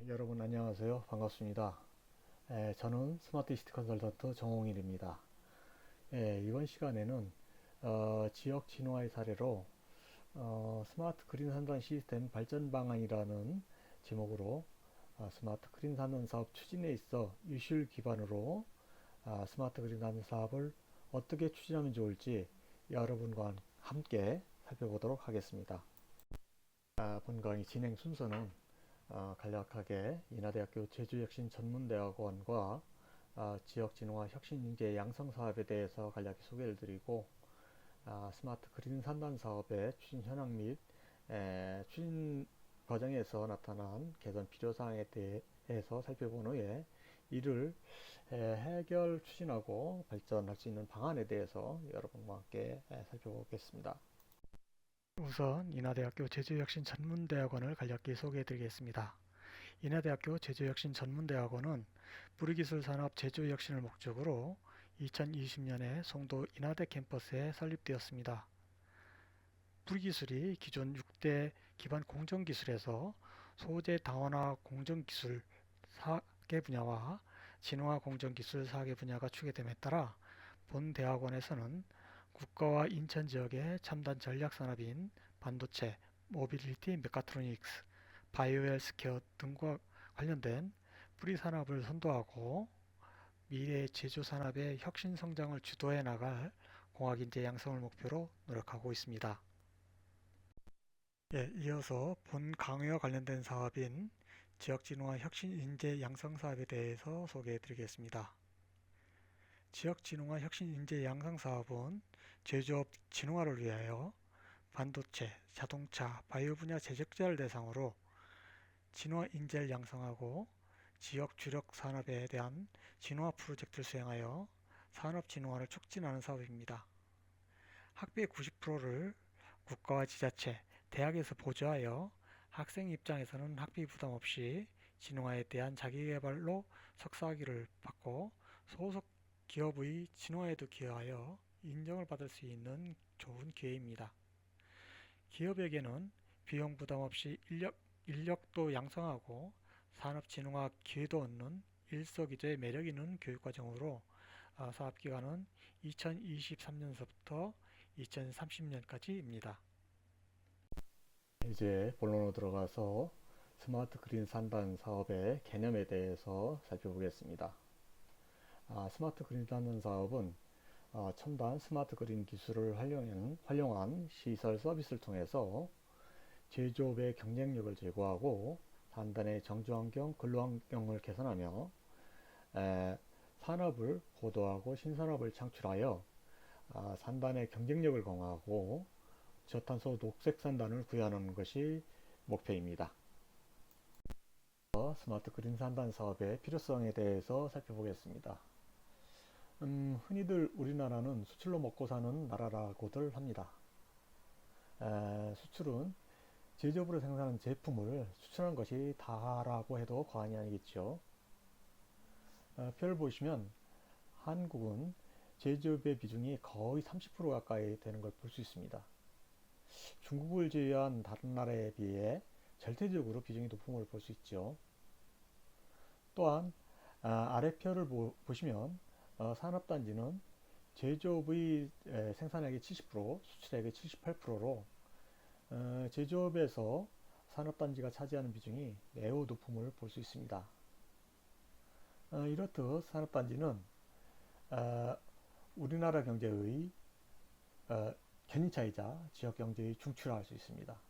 여러분 안녕하세요. 반갑습니다. 저는 스마트시티 컨설턴트 정홍일입니다. 이번 시간에는 지역 진화의 사례로 스마트 그린 산단 시스템 발전 방안이라는 제목으로 스마트 그린 산단 사업 추진에 있어 유실 기반으로 스마트 그린 산단 사업을 어떻게 추진하면 좋을지 여러분과 함께 살펴보도록 하겠습니다. 본 강의 진행 순서는 간략하게 인하대학교 제주혁신전문대학원과 지역진흥화 혁신인재 양성사업에 대해서 간략히 소개를 드리고 스마트 그린 산단 사업의 추진 현황 및 추진 과정에서 나타난 개선 필요사항에 대해서 살펴본 후에 이를 해결 추진하고 발전할 수 있는 방안에 대해서 여러분과 함께 살펴보겠습니다. 우선 인하대학교 제주혁신전문대학원을 간략히 소개해 드리겠습니다. 인하대학교 제주혁신전문대학원은 부리기술산업 제주혁신을 목적으로 2020년에 송도 인하대 캠퍼스에 설립되었습니다. 부리기술이 기존 6대 기반 공정기술에서 소재 다원화 공정기술 4개 분야와 진화화 공정기술 4개 분야가 추계됨에 따라 본 대학원에서는 국가와 인천 지역의 첨단 전략산업인 반도체, 모빌리티 메카트로닉스, 바이오 헬스케어 등과 관련된 뿌리산업을 선도하고 미래 제조산업의 혁신 성장을 주도해 나갈 공학인재 양성을 목표로 노력하고 있습니다. 이어서 본 강의와 관련된 사업인 지역진흥화 혁신인재 양성 사업에 대해서 소개해 드리겠습니다. 지역진흥화 혁신인재 양성 사업은 제조업 진흥화를 위하여 반도체, 자동차, 바이오 분야 재직자를 대상으로 진화 인재를 양성하고 지역 주력 산업에 대한 진화 프로젝트를 수행하여 산업 진화를 촉진하는 사업입니다. 학비의 90%를 국가와 지자체, 대학에서 보조하여 학생 입장에서는 학비 부담 없이 진화에 대한 자기개발로 석사학위를 받고 소속 기업의 진화에도 기여하여 인정을 받을 수 있는 좋은 기회입니다. 기업에게는 비용 부담 없이 인력도 양성하고 산업진흥화 기회도 얻는 일석이조의 매력 있는 교육과정으로 사업기간은 2023년서부터 2030년까지입니다. 이제 본론으로 들어가서 스마트 그린 산단 사업의 개념에 대해서 살펴보겠습니다. 스마트 그린 산단 사업은 첨단 스마트 그린 기술을 활용한 시설 서비스를 통해서 제조업의 경쟁력을 제고하고 산단의 정주환경, 근로환경을 개선하며 산업을 고도화하고 신산업을 창출하여 산단의 경쟁력을 강화하고 저탄소 녹색 산단을 구현하는 것이 목표입니다. 스마트 그린 산단 사업의 필요성에 대해서 살펴보겠습니다. 흔히들 우리나라는 수출로 먹고 사는 나라라고들 합니다. 수출은 제조업으로 생산한 제품을 수출한 것이 다라고 해도 과언이 아니겠죠. 표를 보시면 한국은 제조업의 비중이 거의 30% 가까이 되는 걸 볼 수 있습니다. 중국을 제외한 다른 나라에 비해 절대적으로 비중이 높은 걸 볼 수 있죠. 또한 아래 표를 보시면 산업단지는 제조업의 생산액의 70%, 수출액의 78%로 제조업에서 산업단지가 차지하는 비중이 매우 높음을 볼 수 있습니다. 이렇듯 산업단지는 우리나라 경제의 견인차이자 지역경제의 중추라 할 수 있습니다.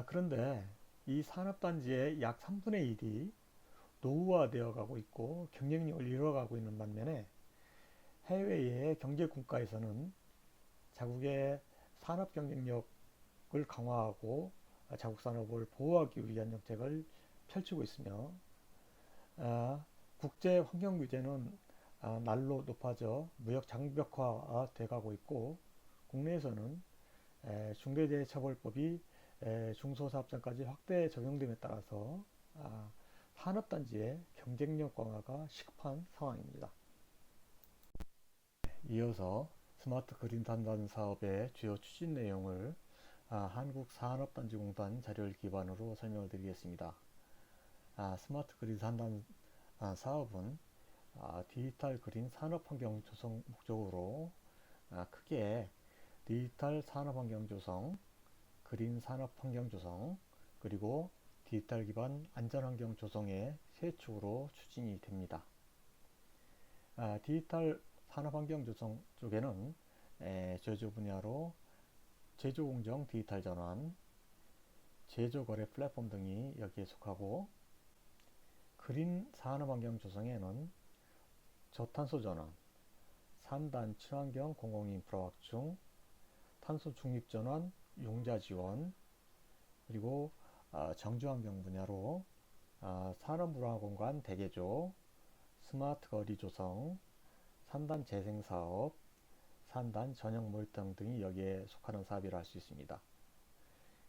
그런데 이 산업단지의 약 3분의 1이 노후화되어 가고 있고 경쟁력을 잃어가고 있는 반면에 해외의 경제국가에서는 자국의 산업 경쟁력을 강화하고 자국 산업을 보호하기 위한 정책을 펼치고 있으며 국제 환경 규제는 날로 높아져 무역 장벽화 돼가고 있고 국내에서는 중대재해처벌법이 중소사업장까지 확대 적용됨에 따라서 산업단지의 경쟁력 강화가 시급한 상황입니다. 이어서 스마트 그린 산단 사업의 주요 추진 내용을 한국산업단지공단 자료를 기반으로 설명을 드리겠습니다. 스마트 그린 산단 사업은 디지털 그린 산업환경 조성 목적으로 크게 디지털 산업환경 조성, 그린 산업환경 조성, 그리고 디지털 기반 안전환경 조성의 세 축으로 추진이 됩니다. 디지털 산업환경 조성 쪽에는 제조 분야로 제조공정 디지털 전환, 제조거래 플랫폼 등이 여기에 속하고, 그린 산업환경 조성에는 저탄소 전환, 3단 친환경 공공인프라 확충, 탄소 중립 전환, 융자 지원, 그리고 정주환경 분야로 산업문화공간 대개조, 스마트 거리 조성, 3단 재생사업, 3단 전형 몰입 등이 여기에 속하는 사업이라 할 수 있습니다.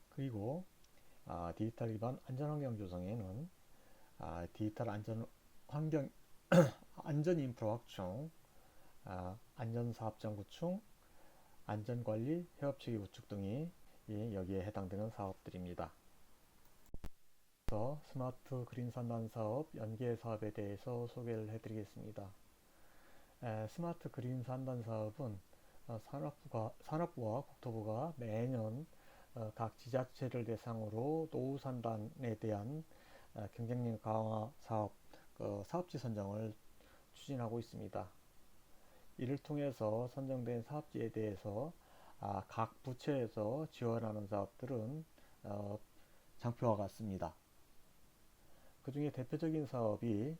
그리고 디지털 기반 안전환경 조성에는 디지털 안전환경 안전인프라 확충, 안전사업장 구축, 안전관리 협업체계 구축 등이 여기에 해당되는 사업들입니다. 그래서 스마트 그린 산단 사업 연계 사업에 대해서 소개를 해드리겠습니다. 스마트 그린 산단 사업은 산업부와 국토부가 매년 각 지자체를 대상으로 노후 산단에 대한 경쟁력 강화 사업, 사업지 선정을 추진하고 있습니다. 이를 통해서 선정된 사업지에 대해서 각 부처에서 지원하는 사업들은 장표와 같습니다. 그 중에 대표적인 사업이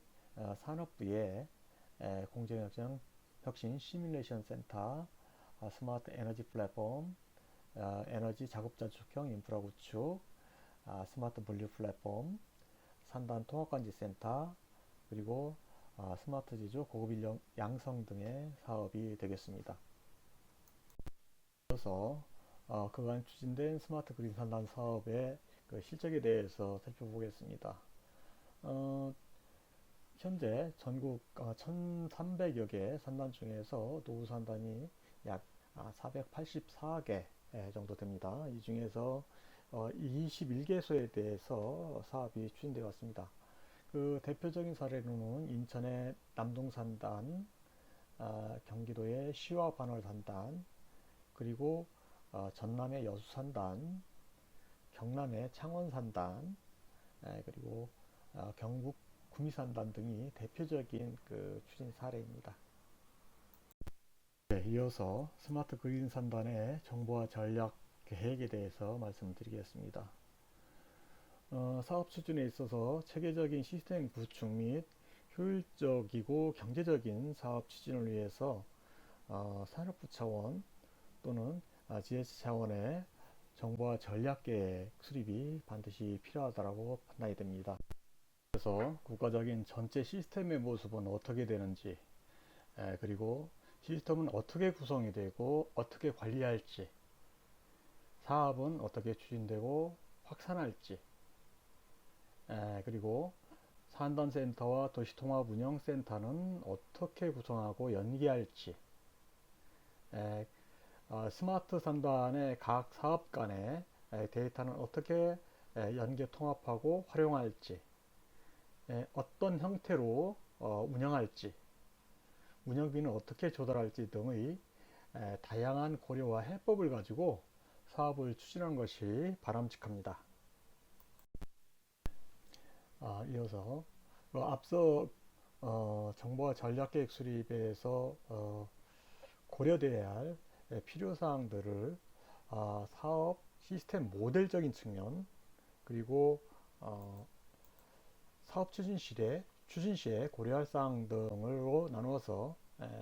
산업부의 공정혁신 시뮬레이션 센터, 스마트 에너지 플랫폼, 에너지 자급자 축형 인프라 구축, 스마트 분류 플랫폼, 산단 통합관제 센터, 그리고 스마트 제조 고급 인력 양성 등의 사업이 되겠습니다. 이어서 그간 추진된 스마트 그린 산단 사업의 그 실적에 대해서 살펴보겠습니다. 현재 전국 1300여 개 산단 중에서 노후 산단이 약 484개 정도 됩니다. 이 중에서 21개소에 대해서 사업이 추진되어 왔습니다. 그 대표적인 사례로는 인천의 남동산단, 경기도의 시와반월산단, 그리고 전남의 여수산단, 경남의 창원산단, 그리고 경북 구미산단 등이 대표적인 그 추진 사례입니다. 이어서 스마트 그린 산단의 정보화 전략 계획에 대해서 말씀드리겠습니다. 사업 추진에 있어서 체계적인 시스템 구축 및 효율적이고 경제적인 사업 추진을 위해서 산업부 차원 또는 지자체 차원의 정보화 전략 계획 수립이 반드시 필요하다고 판단이 됩니다. 그래서 국가적인 전체 시스템의 모습은 어떻게 되는지, 그리고 시스템은 어떻게 구성이 되고 어떻게 관리할지, 사업은 어떻게 추진되고 확산할지, 그리고 산단센터와 도시통합운영센터는 어떻게 구성하고 연계할지, 스마트 산단의 각 사업 간의 데이터는 어떻게 연계 통합하고 활용할지, 어떤 형태로 운영할지, 운영비는 어떻게 조달할지 등의 다양한 고려와 해법을 가지고 사업을 추진하는 것이 바람직합니다. 이어서 앞서 정보화 전략계획 수립에서 고려되어야 할 필요사항들을 사업 시스템 모델적인 측면, 그리고 사업 추진 시에 고려할 사항 등으로 나누어서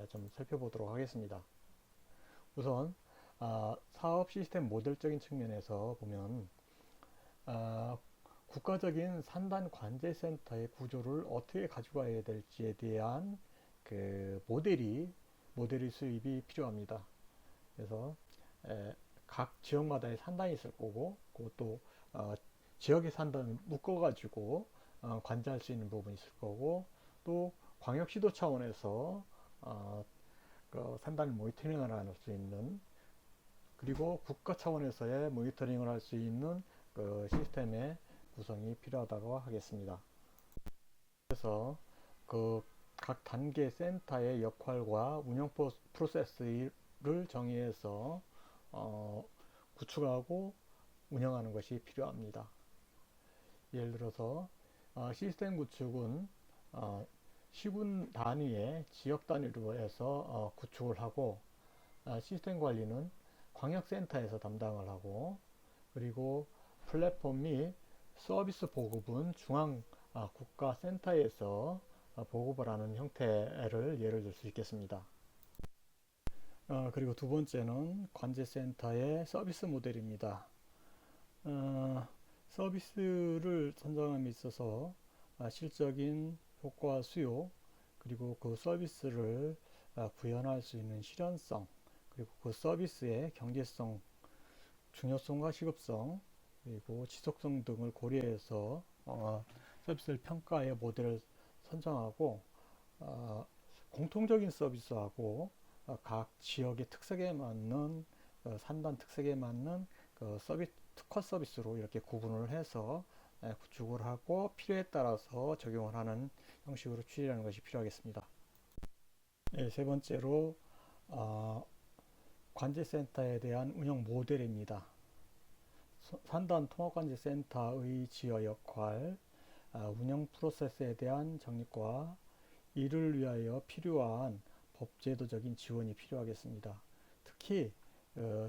좀 살펴보도록 하겠습니다. 우선 사업 시스템 모델적인 측면에서 보면 국가적인 산단 관제센터의 구조를 어떻게 가져가야 될지에 대한 그 모델이 수립이 필요합니다. 그래서 각 지역마다의 산단이 있을 거고, 그것도 지역의 산단을 묶어가지고 관제할 수 있는 부분이 있을 거고, 또 광역시도 차원에서 그 산단 모니터링을 할 수 있는 그리고 국가 차원에서의 모니터링을 할 수 있는 그 시스템의 구성이 필요하다고 하겠습니다. 그래서 그 각 단계 센터의 역할과 운영 프로세스를 정의해서 구축하고 운영하는 것이 필요합니다. 예를 들어서 시스템 구축은 시군 단위의 지역 단위로 해서 구축을 하고, 시스템 관리는 광역센터에서 담당을 하고, 그리고 플랫폼 및 서비스 보급은 중앙 국가센터에서 보급을 하는 형태를 예를 들 수 있겠습니다. 그리고 두 번째는 관제센터의 서비스 모델입니다. 서비스를 선정함에 있어서 실적인 효과 수요, 그리고 그 서비스를 구현할 수 있는 실현성, 그리고 그 서비스의 경제성, 중요성과 시급성, 그리고 지속성 등을 고려해서 서비스를 평가의 모델을 선정하고, 공통적인 서비스하고 각 지역의 특색에 맞는 산단 특색에 맞는 그 특화 서비스로 이렇게 구분을 해서 구축을 하고 필요에 따라서 적용을 하는 형식으로 추진하는 것이 필요하겠습니다. 세 번째로 관제센터에 대한 운영 모델입니다. 산단 통합관제센터의 지어 역할, 운영 프로세스에 대한 정립과 이를 위하여 필요한 법제도적인 지원이 필요하겠습니다. 특히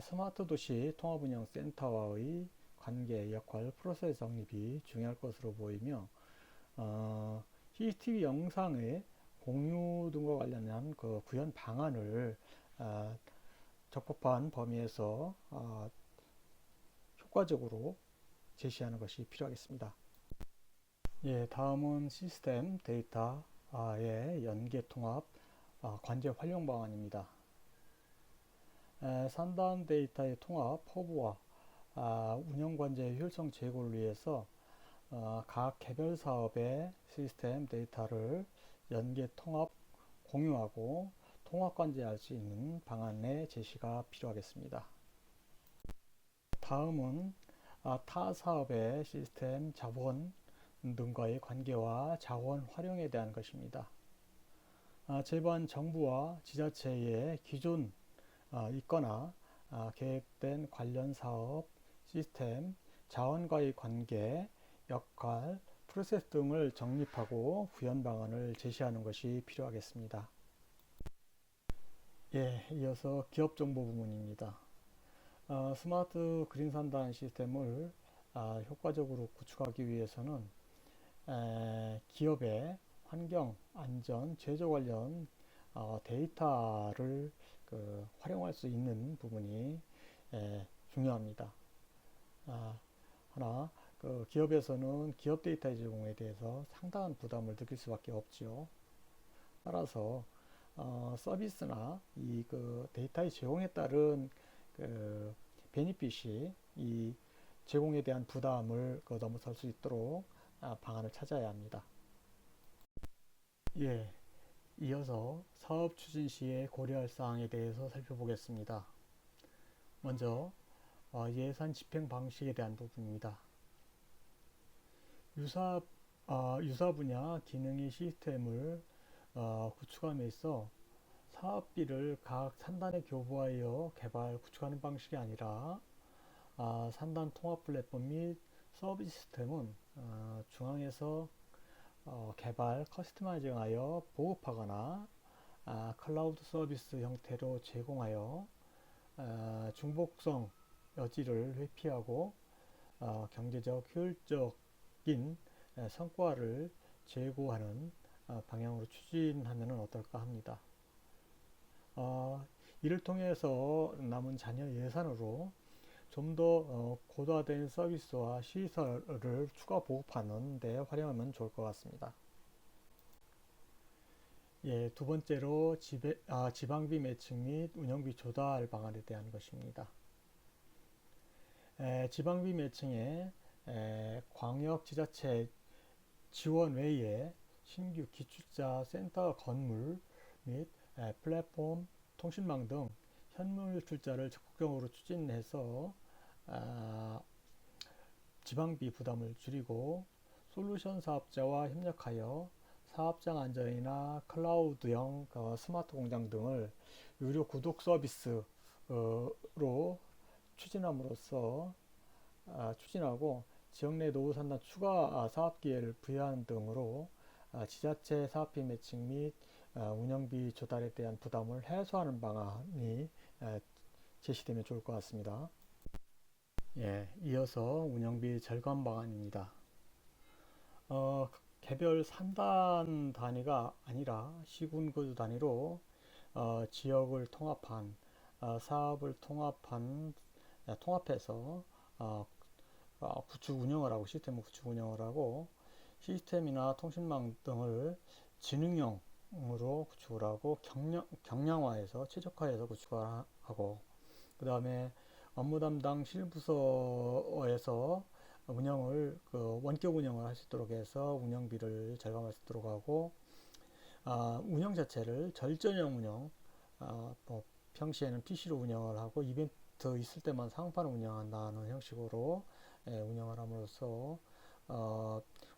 스마트 도시 통합운영센터와의 관계, 역할, 프로세스 정립이 중요할 것으로 보이며, CCTV 영상의 공유 등과 관련한 그 구현 방안을 적법한 범위에서 효과적으로 제시하는 것이 필요하겠습니다. 다음은 시스템 데이터의 연계 통합 관제 활용 방안입니다. 산단 데이터의 통합, 허브와 운영 관제의 효율성 제고를 위해서 각 개별 사업의 시스템 데이터를 연계 통합, 공유하고 통합 관제할 수 있는 방안의 제시가 필요하겠습니다. 다음은 타 사업의 시스템 자본 등과의 관계와 자원 활용에 대한 것입니다. 제반 정부와 지자체의 기존 있거나 계획된 관련 사업, 시스템, 자원과의 관계, 역할, 프로세스 등을 정립하고 구현 방안을 제시하는 것이 필요하겠습니다. 이어서 기업 정보 부문입니다. 스마트 그린 산단 시스템을 효과적으로 구축하기 위해서는 기업의 환경, 안전, 제조 관련 데이터를 활용할 수 있는 부분이 중요합니다. 하나, 기업에서는 기업 데이터 제공에 대해서 상당한 부담을 느낄 수밖에 없지요. 따라서 서비스나 이 데이터의 제공에 따른 베니핏이 이 제공에 대한 부담을 넘어설 수 있도록 방안을 찾아야 합니다. 이어서 사업 추진 시에 고려할 사항에 대해서 살펴보겠습니다. 먼저 예산 집행 방식에 대한 부분입니다. 유사 분야 기능의 시스템을 구축함에 있어 사업비를 각 산단에 교부하여 개발 구축하는 방식이 아니라, 산단 통합 플랫폼 및 서비스 시스템은 중앙에서 개발, 커스터마이징하여 보급하거나 클라우드 서비스 형태로 제공하여 중복성 여지를 회피하고 경제적 효율적인 성과를 제고하는 방향으로 추진하면 어떨까 합니다. 이를 통해서 남은 잔여 예산으로 좀 더 고도화된 서비스와 시설을 추가 보급하는 데 활용하면 좋을 것 같습니다. 두 번째로 지방비 매칭 및 운영비 조달 방안에 대한 것입니다. 지방비 매칭에 광역 지자체 지원 외에 신규 기축자 센터 건물 및 플랫폼, 통신망 등 현물 출자를 적극적으로 추진해서 지방비 부담을 줄이고 솔루션 사업자와 협력하여 사업장 안전이나 클라우드형 스마트 공장 등을 유료 구독 서비스로 추진하고 지역 내 노후 산단 추가 사업 기회를 부여하는 등으로 지자체 사업비 매칭 및 운영비 조달에 대한 부담을 해소하는 방안이 제시되면 좋을 것 같습니다. 예, 이어서 운영비 절감 방안입니다. 개별 산단 단위가 아니라 시군구 단위로 지역을 통합한 사업을 통합해서 구축 운영을 하고 시스템을 구축 운영을 하고 시스템이나 통신망 등을 지능형으로 구축을 하고 경량화해서 최적화해서 구축을 하고 그 다음에 업무 담당 실부서에서 운영을 원격 운영을 할 수 있도록 해서 운영비를 절감할 수 있도록 하고 운영 자체를 절전형 운영 뭐 평시에는 PC로 운영을 하고 이벤트 있을 때만 상판을 운영한다는 형식으로 운영을 함으로써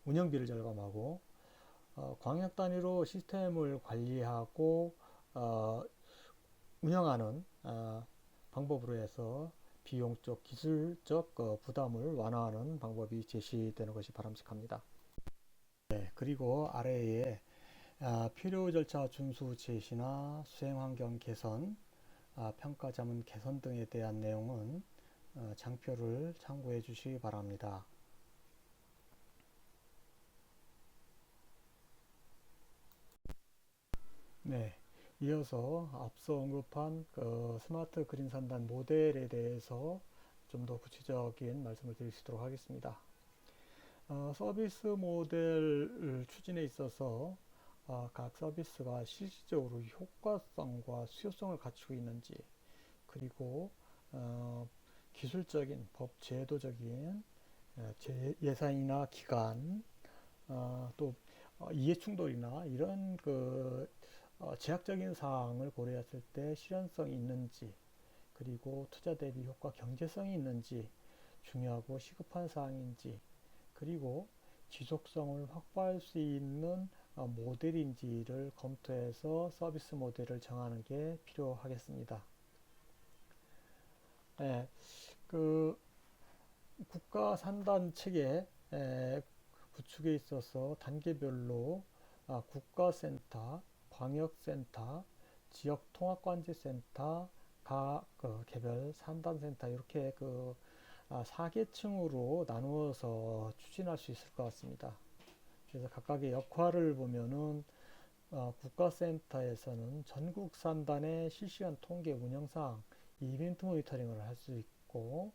운영비를 절감하고 광역 단위로 시스템을 관리하고 운영하는 방법으로 해서 비용적, 기술적 부담을 완화하는 방법이 제시되는 것이 바람직합니다. 네, 그리고 아래에 필요 절차 준수 제시나 수행 환경 개선, 평가 자문 개선 등에 대한 내용은 장표를 참고해 주시기 바랍니다. 네, 이어서 앞서 언급한 스마트 그린 산단 모델에 대해서 좀 더 구체적인 말씀을 드릴 수 있도록 하겠습니다. 서비스 모델 추진에 있어서 각 서비스가 실질적으로 효과성과 수요성을 갖추고 있는지 그리고 기술적인 법 제도적인 예산이나 기간 또 이해충돌이나 이런 제약적인 사항을 고려했을 때 실현성이 있는지 그리고 투자 대비 효과 경제성이 있는지 중요하고 시급한 사항인지 그리고 지속성을 확보할 수 있는 모델인지를 검토해서 서비스 모델을 정하는 게 필요하겠습니다. 네, 국가 산단 체계 구축에 있어서 단계별로 국가센터, 광역센터, 지역통합관제센터, 각 개별 산단센터 이렇게 4계층으로 나누어서 추진할 수 있을 것 같습니다. 그래서 각각의 역할을 보면은 국가센터에서는 전국 산단의 실시간 통계 운영사항, 이벤트 모니터링을 할 수 있고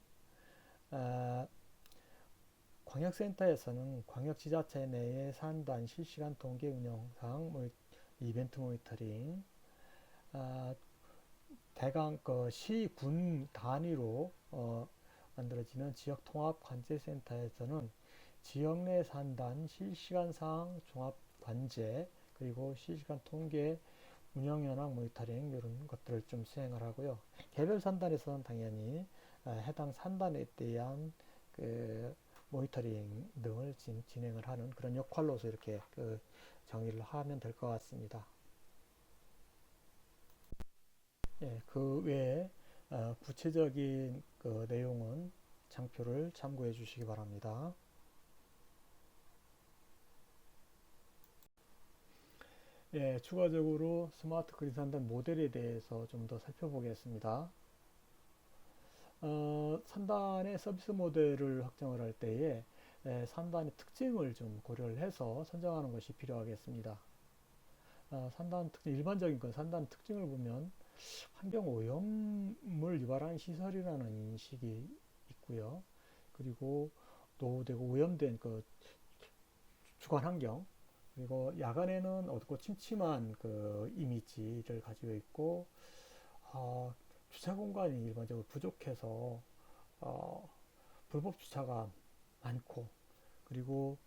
광역센터에서는 광역지자체 내의 산단 실시간 통계 운영사항, 이벤트 모니터링 대강 시군 단위로 만들어지는 지역통합관제센터에서는 지역 내 산단 실시간 사항 종합 관제 그리고 실시간 통계 운영 현황 모니터링 이런 것들을 좀 수행을 하고요. 개별 산단에서는 당연히 해당 산단에 대한 모니터링 등을 진행을 하는 그런 역할로서 이렇게 정의를 하면 될 것 같습니다. 예, 그 외에 구체적인 내용은 장표를 참고해 주시기 바랍니다. 예, 추가적으로 스마트 그린 산단 모델에 대해서 좀 더 살펴보겠습니다. 산단의 서비스 모델을 확정을 할 때에 산단의 특징을 좀 고려를 해서 선정하는 것이 필요하겠습니다. 산단 특징, 일반적인 건 산단 특징을 보면 환경 오염을 유발하는 시설이라는 인식이 있고요. 그리고 노후되고 오염된 주관 환경, 그리고 야간에는 어둡고 침침한 이미지를 가지고 있고, 주차 공간이 일반적으로 부족해서 불법 주차가 많고, 그리고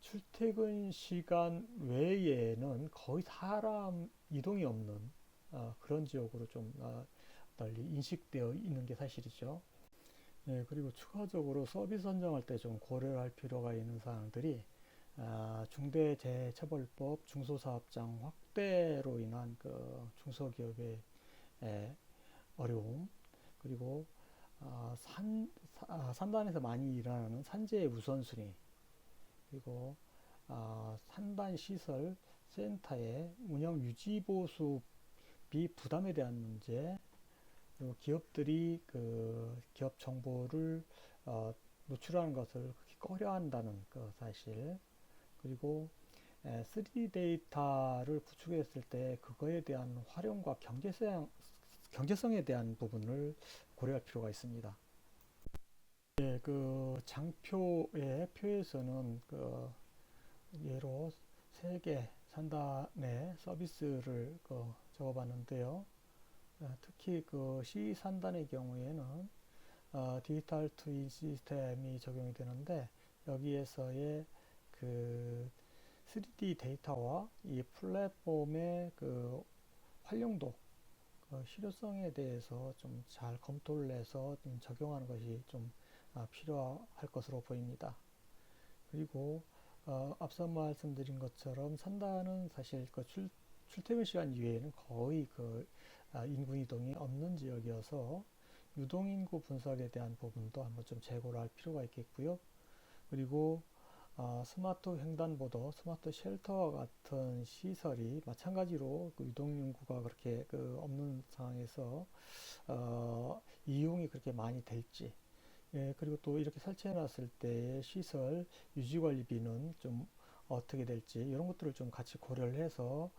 출퇴근 시간 외에는 거의 사람 이동이 없는 그런 지역으로 좀 널리 인식되어 있는 게 사실이죠. 네, 그리고 추가적으로 서비스 선정할 때 좀 고려할 필요가 있는 사항들이 중대재해처벌법 중소사업장 확대로 인한 그 중소기업의 어려움, 그리고 산단에서 많이 일어나는 산재의 우선순위, 그리고 산단 시설 센터의 운영 유지 보수비 부담에 대한 문제, 그리고 기업들이 그 기업 정보를 노출하는 것을 꺼려한다는 그 사실, 그리고 3D 데이터를 구축했을 때 그거에 대한 활용과 경제성에 대한 부분을 고려할 필요가 있습니다. 예, 그 장표의 표에서는 그 예로 세개 산단의 서비스를 적어봤는데요. 특히 그 C 산단의 경우에는 디지털 트윈 시스템이 적용이 되는데, 여기에서의 그 3D 데이터와 이 플랫폼의 그 활용도, 그 실효성에 대해서 좀 잘 검토를 해서 좀 적용하는 것이 좀 필요할 것으로 보입니다. 그리고 앞서 말씀드린 것처럼 산다는 사실 그 출퇴근 시간 이외에는 거의 그 인구 이동이 없는 지역이어서 유동인구 분석에 대한 부분도 한번 좀 재고를 할 필요가 있겠고요. 그리고 스마트 횡단보도, 스마트 쉘터와 같은 시설이 마찬가지로 그 유동인구가 그렇게 그 없는 상황에서 이용이 그렇게 많이 될지, 예, 그리고 또 이렇게 설치해 놨을 때의 시설 유지관리비는 좀 어떻게 될지, 이런 것들을 좀 같이 고려를 해서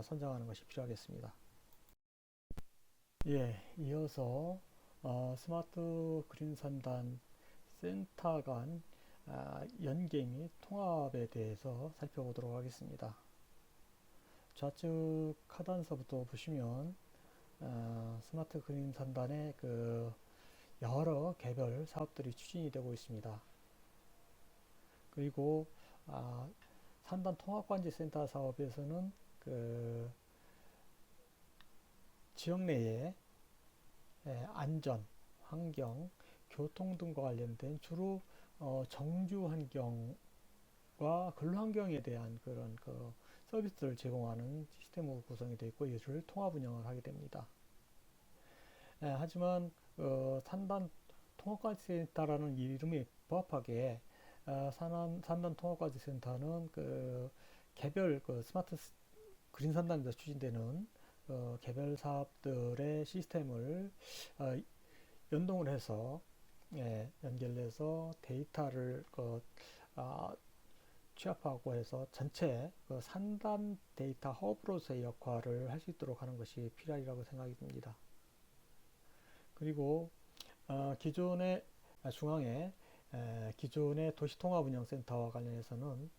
선정하는 것이 필요하겠습니다. 예, 이어서 스마트 그린 산단 센터 간 연계 및 통합에 대해서 살펴보도록 하겠습니다. 좌측 하단서부터 보시면 스마트 그린 산단의 그 여러 개별 사업들이 추진이 되고 있습니다. 그리고 산단 통합관제센터 사업에서는 그 지역 내에 안전, 환경, 교통 등과 관련된 주로 정주 환경과 근로 환경에 대한 그런 그 서비스를 제공하는 시스템으로 구성이 되어 있고, 이를 통합 운영을 하게 됩니다. 하지만 산단 통합관리센터라는 이름에 부합하게 산단 통합관리센터는 그 개별 그 스마트 그린 산단에서 추진되는 개별 사업들의 시스템을 연동을 해서 연결해서 데이터를 취합하고 해서 전체 그 산단 데이터 허브로서의 역할을 할 수 있도록 하는 것이 필요하리라고 생각이 듭니다. 그리고 기존의 중앙에 기존의 도시통합운영센터와 관련해서는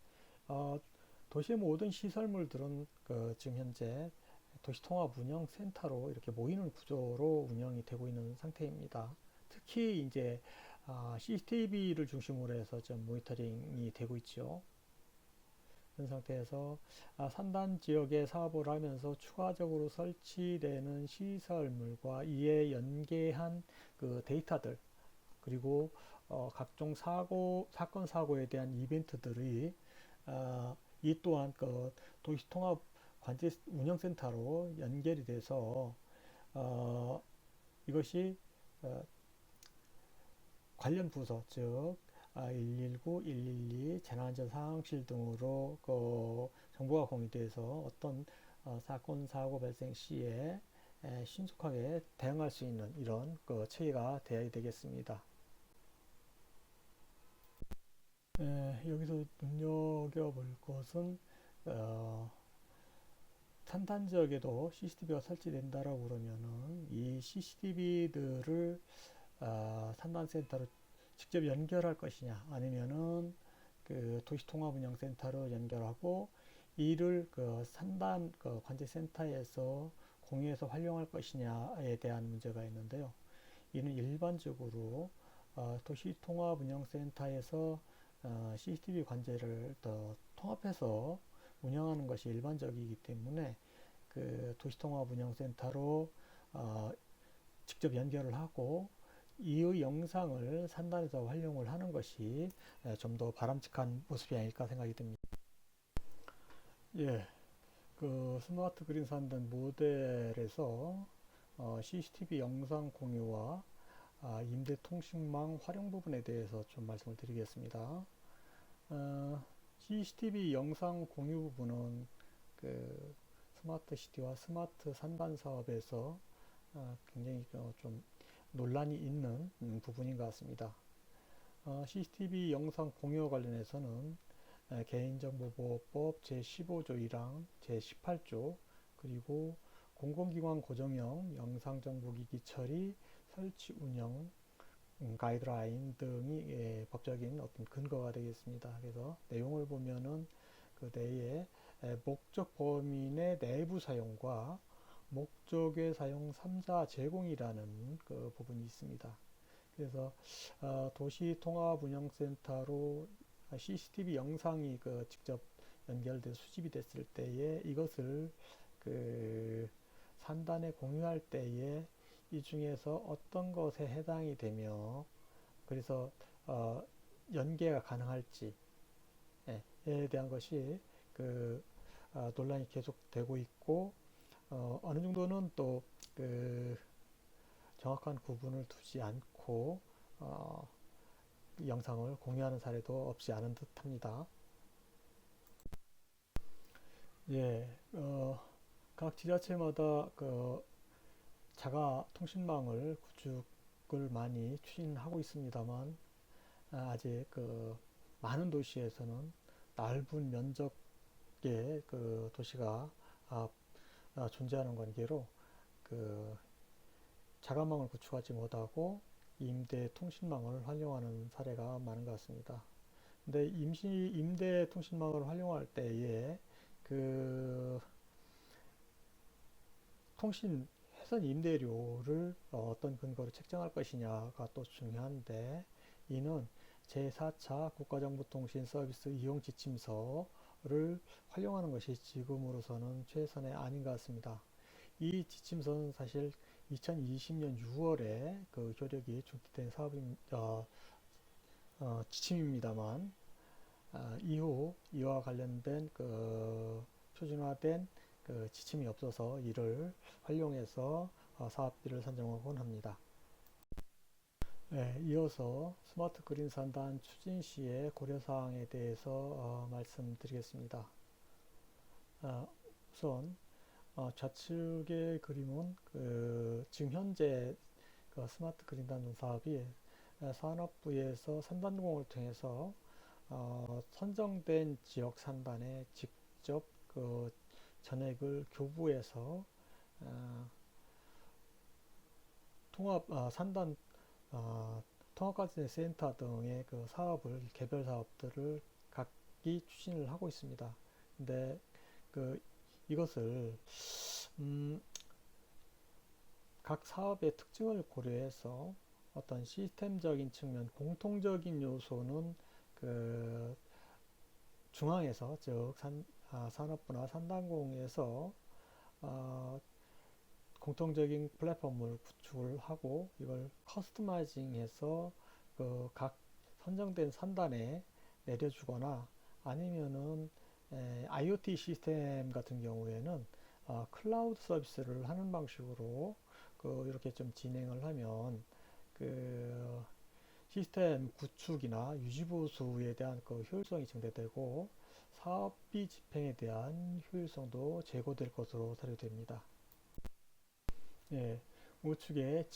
도시의 모든 시설물들은 지금 현재 도시통합운영센터로 이렇게 모이는 구조로 운영이 되고 있는 상태입니다. 특히 이제 CCTV를 중심으로 해서 좀 모니터링이 되고 있죠. 그런 상태에서 산단 지역에 사업을 하면서 추가적으로 설치되는 시설물과 이에 연계한 그 데이터들, 그리고 각종 사건 사고에 대한 이벤트들이 이 또한 그 도시통합 관제 운영센터로 연결이 돼서 이것이 관련 부서, 즉 119, 112, 재난안전 상황실 등으로 그 정보가 공유돼서 어떤 사건 사고 발생 시에 신속하게 대응할 수 있는 이런 그 체계가 되어야 되겠습니다. 여기서 눈여겨볼 것은 산단 지역에도 CCTV가 설치된다라고 그러면은 이 CCTV들을 산단센터로 직접 연결할 것이냐, 아니면은 그 도시통합운영센터로 연결하고 이를 그 산단 그 관제센터에서 공유해서 활용할 것이냐에 대한 문제가 있는데요. 이는 일반적으로 도시통합운영센터에서 CCTV 관제를 더 통합해서 운영하는 것이 일반적이기 때문에 그 도시통합운영센터로 직접 연결을 하고 이의 영상을 산단에서 활용을 하는 것이 좀 더 바람직한 모습이 아닐까 생각이 듭니다. 예, 그 스마트 그린 산단 모델에서 CCTV 영상 공유와 임대 통신망 활용 부분에 대해서 좀 말씀을 드리겠습니다. CCTV 영상 공유 부분은 그 스마트 시티와 스마트 산단 사업에서 굉장히 좀 논란이 있는 부분인 것 같습니다. CCTV 영상 공유와 관련해서는 개인정보보호법 제15조 1항 제18조 그리고 공공기관 고정형 영상정보기기 처리 설치 운영 가이드라인 등이 법적인 어떤 근거가 되겠습니다. 그래서 내용을 보면은 그 내에 목적 범인의 내부 사용과 목적의 사용 3자 제공이라는 그 부분이 있습니다. 그래서 도시통합운영센터로 CCTV 영상이 그 직접 연결돼 수집이 됐을 때에 이것을 그 산단에 공유할 때에 이 중에서 어떤 것에 해당이 되며 그래서 연계가 가능할지에 대한 것이 그 논란이 계속되고 있고 어느 정도는 또 그 정확한 구분을 두지 않고 영상을 공유하는 사례도 없지 않은 듯합니다. 예, 각 지자체마다 그 자가 통신망을 구축을 많이 추진하고 있습니다만 아직 그 많은 도시에서는 넓은 면적의 그 도시가 존재하는 관계로 그 자가망을 구축하지 못하고 임대 통신망을 활용하는 사례가 많은 것 같습니다. 근데 임대 통신망을 활용할 때에 그 통신 회선 임대료를 어떤 근거로 책정할 것이냐가 또 중요한데 이는 제4차 국가정보통신 서비스 이용 지침서를 활용하는 것이 지금으로서는 최선의 아닌 것 같습니다. 이 지침서는 사실 2020년 6월에 그 효력이 중지된 지침입니다만 이후 이와 관련된 그 표준화된 그 지침이 없어서 이를 활용해서 사업비를 산정하곤 합니다. 네, 이어서 스마트 그린 산단 추진 시의 고려사항에 대해서 말씀드리겠습니다. 우선 좌측의 그림은 그 지금 현재 그 스마트 그린 산단 사업이 산업부에서 산단공을 통해서 선정된 지역 산단에 직접 그 전액을 교부해서 산단 통합과제센터 등의 그 사업을 개별 사업들을 각기 추진을 하고 있습니다. 근데 그 이것을 각 사업의 특징을 고려해서 어떤 시스템적인 측면, 공통적인 요소는 그 중앙에서 즉 산업부나 산단공에서 공통적인 플랫폼을 구축을 하고 이걸 커스터마이징해서 그 각 선정된 산단에 내려주거나 아니면은 IoT 시스템 같은 경우에는 클라우드 서비스를 하는 방식으로 그 이렇게 좀 진행을 하면 그 시스템 구축이나 유지보수에 대한 그 효율성이 증대되고 사업비 집행에 대한 효율성도 제고될 것으로 사료됩니다. 예, 우측의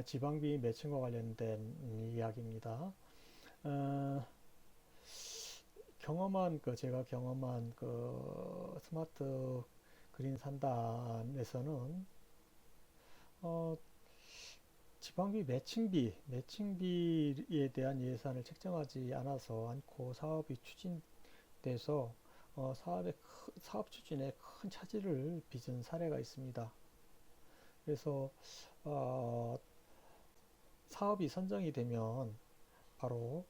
지방비 매칭과 관련된 이야기입니다. 제가 경험한 그 스마트 그린 산단에서는 지방비 매칭비에 대한 예산을 책정하지 않고 사업이 추진돼서 사업 추진에 큰 차질을 빚은 사례가 있습니다. 그래서 사업이 선정이 되면 바로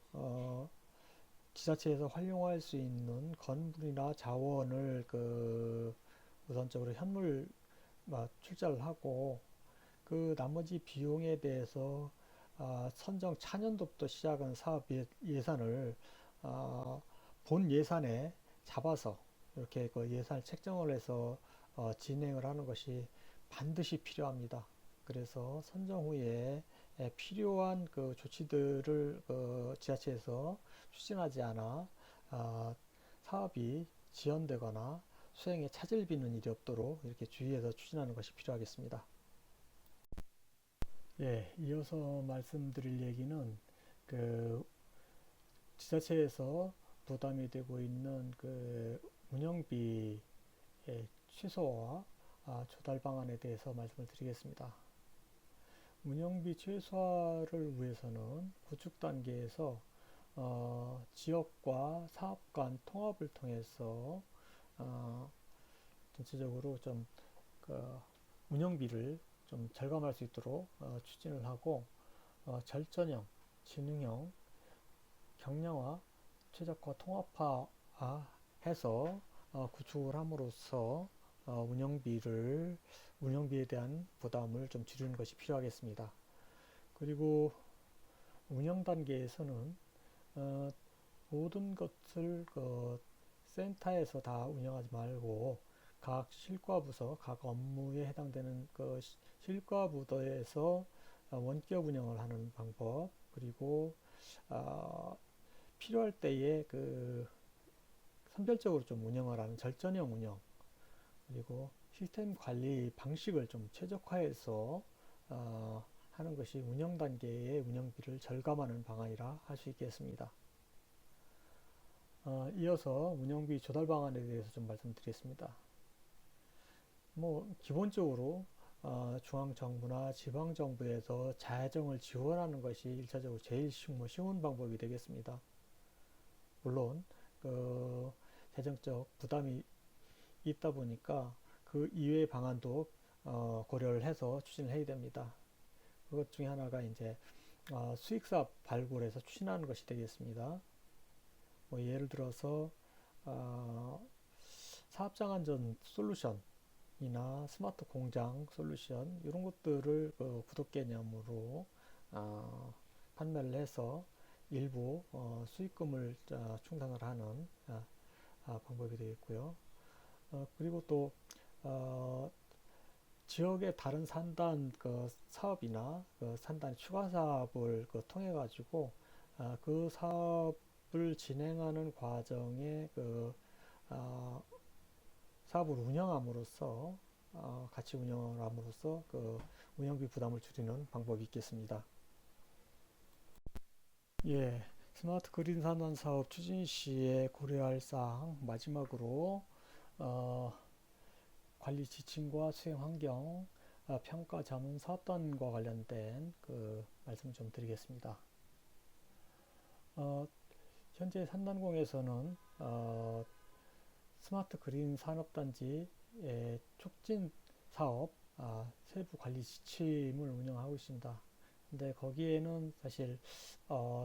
지자체에서 활용할 수 있는 건물이나 자원을 그 우선적으로 현물 출자를 하고 그 나머지 비용에 대해서 선정 차년도부터 시작한 사업 예산을 본 예산에 잡아서 이렇게 그 예산을 책정을 해서 진행을 하는 것이 반드시 필요합니다. 그래서 선정 후에 필요한 그 조치들을 지자체에서 추진하지 않아 사업이 지연되거나 수행에 차질 빚는 일이 없도록 이렇게 주의해서 추진하는 것이 필요하겠습니다. 예, 이어서 말씀드릴 얘기는 그 지자체에서 부담이 되고 있는 그 운영비 최소화 조달 방안에 대해서 말씀을 드리겠습니다. 운영비 최소화를 위해서는 구축 단계에서 지역과 사업 간 통합을 통해서 전체적으로 좀 운영비를 좀 절감할 수 있도록 추진을 하고 절전형, 진흥형, 경량화, 최적화, 통합화 해서 구축을 함으로써 운영비에 대한 부담을 좀 줄이는 것이 필요하겠습니다. 그리고 운영 단계에서는 모든 것을 센터에서 다 운영하지 말고 각 실과부서, 각 업무에 해당되는 그 실과부서에서 원격 운영을 하는 방법, 그리고 필요할 때에 그 선별적으로 좀 운영을 하는 절전형 운영, 그리고 시스템 관리 방식을 좀 최적화해서 하는 것이 운영 단계의 운영비를 절감하는 방안이라 할 수 있겠습니다. 이어서 운영비 조달 방안에 대해서 좀 말씀드리겠습니다. 기본적으로 중앙정부나 지방정부에서 재정을 지원하는 것이 일차적으로 제일 쉬운 방법이 되겠습니다. 물론 그 재정적 부담이 있다 보니까 그 이외의 방안도 고려를 해서 추진을 해야 됩니다. 그것 중에 하나가 이제 수익사업 발굴해서 추진하는 것이 되겠습니다. 예를 들어서 사업장안전 솔루션이나 스마트 공장 솔루션 이런 것들을 구독 개념으로 판매를 해서 일부 수익금을 충당을 하는 방법이 되겠고요. 그리고 또 지역의 다른 산단 사업이나 산단 추가 사업을 통해 가지고 그 사업을 진행하는 과정에 사업을 운영함으로써 같이 운영을 함으로써 운영비 부담을 줄이는 방법이 있겠습니다. 예, 스마트 그린 산단 사업 추진 시에 고려할 사항 마지막으로 관리 지침과 수행 환경, 평가 자문 사업단과 관련된 말씀을 좀 드리겠습니다. 현재 산단공에서는 스마트 그린 산업단지 촉진 사업 세부 관리 지침을 운영하고 있습니다. 근데 거기에는 사실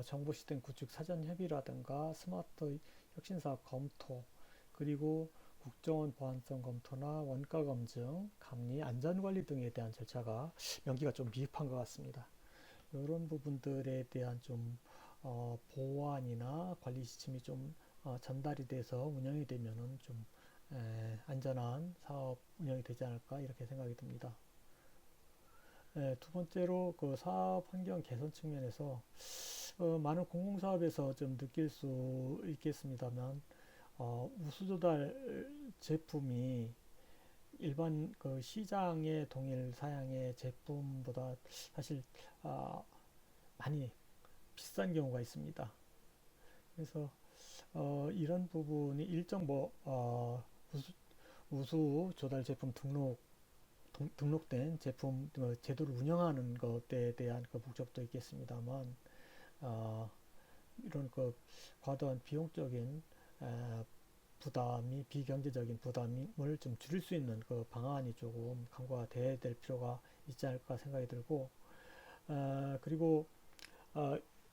정보 시스템 구축 사전 협의라든가 스마트 혁신사업 검토, 그리고 국정원 보안성 검토나 원가 검증, 감리, 안전관리 등에 대한 절차가 명기가 좀 미흡한 것 같습니다. 이런 부분들에 대한 좀 보완이나 관리 지침이 좀 전달이 돼서 운영이 되면은 좀 안전한 사업 운영이 되지 않을까 이렇게 생각이 듭니다. 두 번째로 사업 환경 개선 측면에서 많은 공공사업에서 좀 느낄 수 있겠습니다만 우수조달 제품이 일반 시장의 동일 사양의 제품보다 사실 많이 비싼 경우가 있습니다. 그래서 이런 부분이 일정 우수 조달 제품 등록된 제품 제도를 운영하는 것에 대한 목적도 있겠습니다만 이런 과도한 비용적인 부담이 비경제적인 부담을 좀 줄일 수 있는 방안이 조금 강구가 돼야 될 필요가 있지 않을까 생각이 들고 그리고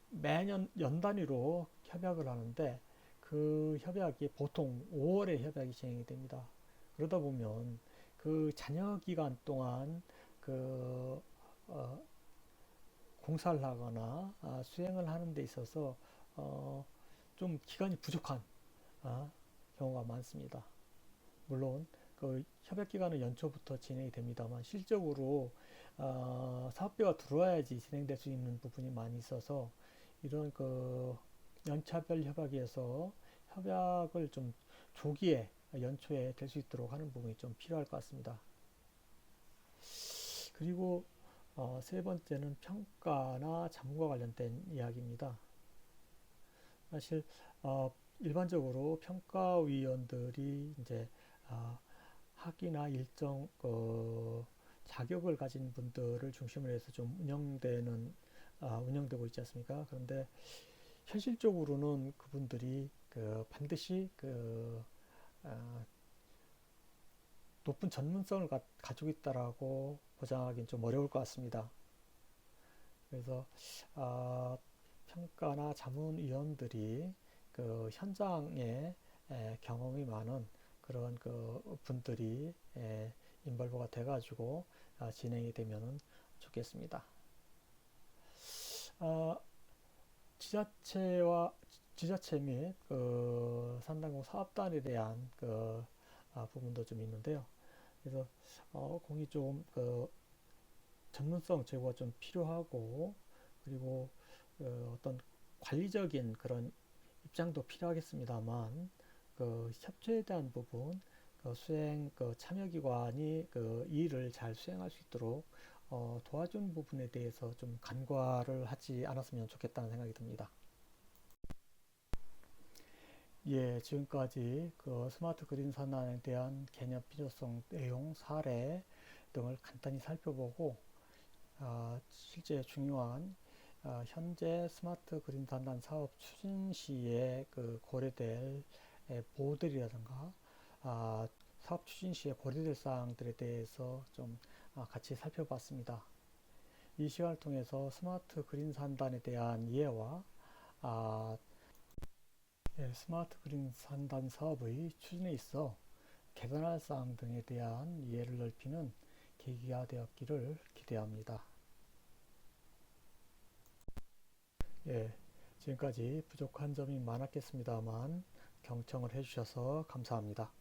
매년 연 단위로 협약을 하는데 그 협약이 보통 5월에 협약이 진행이 됩니다. 그러다 보면 그 잔여 기간 동안 공사를 하거나 수행을 하는 데 있어서 좀 기간이 부족한 경우가 많습니다. 물론 그 협약 기간은 연초부터 진행이 됩니다만 실적으로 사업비가 들어와야지 진행될 수 있는 부분이 많이 있어서 이런 그 연차별 협약에서 협약을 좀 조기에 연초에 될 수 있도록 하는 부분이 좀 필요할 것 같습니다. 그리고 세 번째는 평가나 자문과 관련된 이야기입니다. 사실 일반적으로 평가위원들이 이제 어, 학위나 일정 자격을 가진 분들을 중심으로 해서 좀 운영되고 있지 않습니까? 그런데 현실적으로는 그분들이 반드시 어, 높은 전문성을 가지고 있다라고 보장하기는 좀 어려울 것 같습니다. 그래서 어, 평가나 자문위원들이 그 현장에 경험이 많은 그런 그 분들이 인벌브가 돼가지고 진행이 되면 좋겠습니다. 어, 지자체와 지자체 및 그 산단공 사업단에 대한 부분도 좀 있는데요. 그래서 공이 좀 전문성 제고가 좀 필요하고 그리고 어떤 관리적인 그런 입장도 필요하겠습니다만 협조에 대한 부분 수행 참여기관이 일을 잘 수행할 수 있도록 도와준 부분에 대해서 좀 간과를 하지 않았으면 좋겠다는 생각이 듭니다. 예, 지금까지 스마트 그린 산안에 대한 개념 필요성 내용 사례 등을 간단히 살펴보고 실제 중요한 현재 스마트 그린 산단 사업 추진 시에 고려될 보호들이라든가 사업 추진 시에 고려될 사항들에 대해서 좀 같이 살펴봤습니다. 이 시간을 통해서 스마트 그린 산단에 대한 이해와 스마트 그린 산단 사업의 추진에 있어 개선할 사항 등에 대한 이해를 넓히는 계기가 되었기를 기대합니다. 예, 지금까지 부족한 점이 많았겠습니다만 경청을 해주셔서 감사합니다.